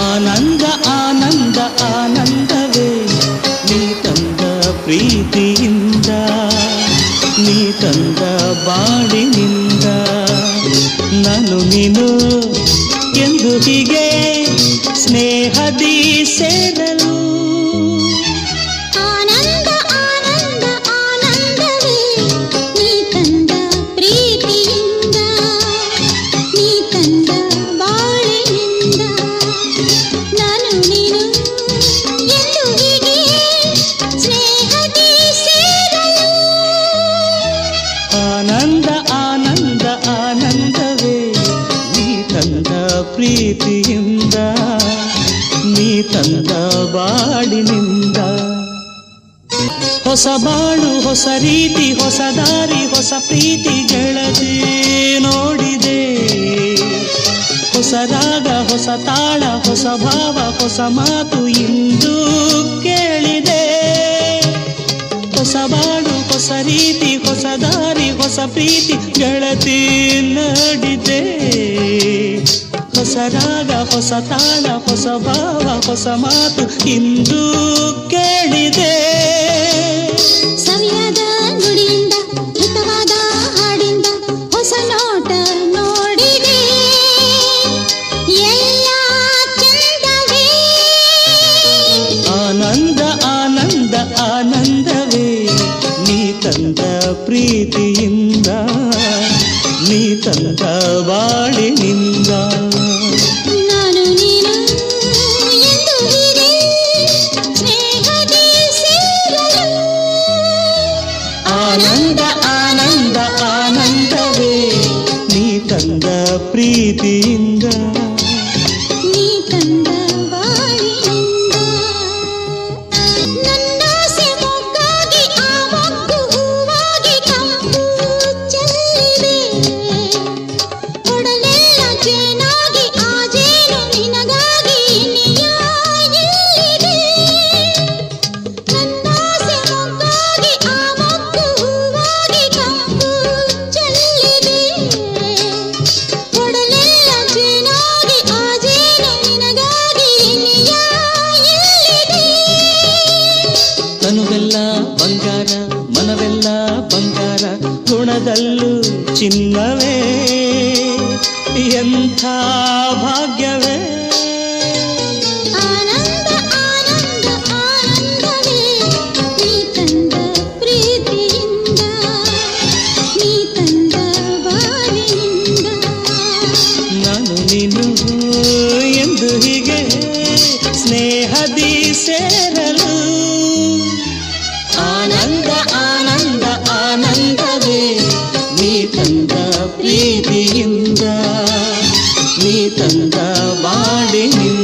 ಆನಂದ ಆನಂದ ಆನಂದವೇ ನೀ ತಂದ ಪ್ರೀತಿಯಿಂದ, ನೀ ತಂದ ಬಾಳಿನಿಂದ. ನಾನು ನೀನು ಎಂದು ಹೀಗೆ ಸ್ನೇಹದಿ ಸೇರಲು. ಆನಂದ ಆನಂದ ಆನಂದವೇ ನೀ ತಂದ ಪ್ರೀತಿಯಿಂದ, ನೀ ತಂದ ಬಾಳಿನಿಂದ. ನಾನು ನೀನು ಎಂದು ಹೀಗೆ ಸ್ನೇಹದಿ ಸೇರಲು. ಆನಂದ ಆನಂದ ಆನಂದವೇ ನೀ ತಂದ ಪ್ರೀತಿಯಿಂದ, ನೀ ತಂದ ಬಾಳಿನಿಂದ. ಹೊಸ ಬಾಳು ಹೊಸ ರೀತಿ ಹೊಸ ದಾರಿ ಹೊಸ ಪ್ರೀತಿ ಗೆಳತಿ ನೋಡಿದೆ. ಹೊಸ ರಾಗ ಹೊಸ ತಾಳ ಹೊಸ ಭಾವ ಹೊಸ ಮಾತು ಇಂದು ಕೇಳಿದೆ. ಹೊಸ ಬಾಳು ಹೊಸ ರೀತಿ ಹೊಸ ದಾರಿ ಹೊಸ ಪ್ರೀತಿ ಗೆಳತಿ ನೋಡಿದೆ. ಹೊಸ ರಾಗ ಹೊಸ ತಾಳ ಹೊಸ ಭಾವ ಹೊಸ ಮಾತು ಇಂದು ಕೇಳಿದೆ. ಸವಿಯಾದ ನುಡಿಯಿಂದ ಹಿತವಾದ ಹಾಡಿಂದ ಹೊಸ ನೋಟ ನೋಡಿದೆ. ಎಲ್ಲ ಚಂದವೇ. ಆನಂದ ಆನಂದ ಆನಂದವೇ ನೀ ತಂದ ಪ್ರೀತಿಯಿಂದ, ನೀ ತಂದ ಬಾಳಿನಿಂದ. ನಾನು ನೀನು ಎಂದು ಹೀಗೆ ಸ್ನೇಹದಿ ಸೇರಲು. ಆನಂದ ಆನಂದ ಆನಂದವೇ ನೀ ತಂದ ಪ್ರೀತಿಯಿಂದ, ನೀ ತಂದ ಬಾಳಿನಿಂದ. ನನ್ನಾಸೆ ಮೊಗ್ಗಾಗಿ ಆ ಮೊಗ್ಗು ಹೂವಾಗಿ ಕಂಪು ಚೆಲ್ಲಿದೆ. ಕೊಡಲೆಲ್ಲ ಜೇನಾಗಿ ಆ ಜೇನು ನಿನಗಾಗಿ ನಿಯ ಎಲ್ಲಿದೆ. ನನ್ನಾಸೆ ಮೊಗ್ಗಾಗಿ ಆ ಮೊಗ್ಗು ಹೂವಾಗಿ ಕಂಪು ಚೆಲ್ಲಿದೆ. ಕೊಡಲೆಲ್ಲ ಜೇನಾಗಿ ಆ ಜೇನು ನಿನಗಾಗಿ ನಿಯ ಎಲ್ಲಿದೆ. ತನುವೆಲ್ಲ ಬಂಗಾರ ಮನವೆಲ್ಲ ಬಂಗಾರ ಗುಣದಲ್ಲೂ ಚಿನ್ನವೇ ಎಂಥ ಭಾಗ್ಯವೇ. ಆನಂದ ಆನಂದ ಆನಂದವೇ ನೀ ತಂದ ಪ್ರೀತಿಯಿಂದ, ನೀ ತಂದ ಬಾಳಿನಿಂದ. ನಾನು ನೀನು ಎಂದು ಹೀಗೆ ಸ್ನೇಹದಿ ಸೇರಲು. ಆನಂದ ಆನಂದ ಆನಂದವೇ ನೀ ತಂದ ಪ್ರೀತಿಯಿಂದ, ನೀ ತಂದ ಬಾಳಿನಿಂದ.